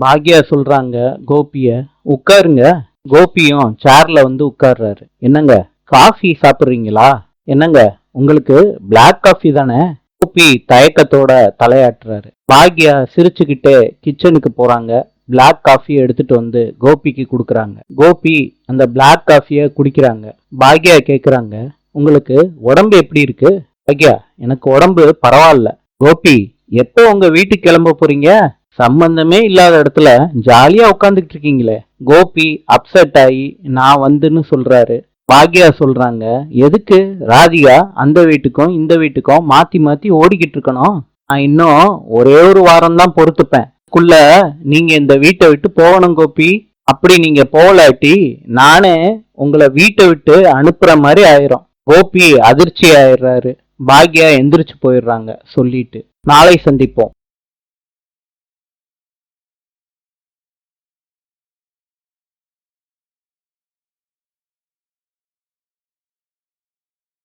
பாக்யா சொல்றாங்க கோபிய, உட்காருங்க. கோபியும் சேர்ல வந்து உட்கார்றாரு. என்னங்க, காஃபி சாப்பிடுறீங்களா? என்னங்க, உங்களுக்கு பிளாக் காஃபி தானே? கோபி தயக்கத்தோட தலையாட்டுறாரு. பாக்யா சிரிச்சுக்கிட்டே கிச்சனுக்கு போறாங்க. பிளாக் காஃபி எடுத்துட்டு வந்து கோபிக்கு கொடுக்குறாங்க. கோபி அந்த பிளாக் காஃபிய குடிக்கிறாங்க. பாக்யா கேக்குறாங்க, உங்களுக்கு உடம்பு எப்படி இருக்கு? பாக்யா, எனக்கு உடம்பு பரவாயில்ல. கோபி, எப்போ உங்க வீட்டுக்கு கிளம்ப போறீங்க? சம்பந்தமே இல்லாத இடத்துல ஜாலியா உட்காந்துக்கிட்டு இருக்கீங்களே. கோபி அப்செட் ஆகி நான் வந்துன்னு சொல்றாரு. பாக்யா சொல்றாங்க, எதுக்கு ராதிகா அந்த வீட்டுக்கும் இந்த வீட்டுக்கும் மாத்தி மாத்தி ஓடிக்கிட்டு இருக்கணும்? நான் இன்னும் ஒரே ஒரு வாரம் தான் பொறுத்துப்பேன். அதுக்குள்ள நீங்க இந்த வீட்டை விட்டு போகணும் கோபி. அப்படி நீங்க போகலாட்டி நானே உங்களை வீட்டை விட்டு அனுப்புற மாதிரி ஆயிரும். கோபி அதிர்ச்சி ஆயிடுறாரு. பாக்யா எந்திரிச்சு போயிடுறாங்க சொல்லிட்டு. நாளை சந்திப்போம்.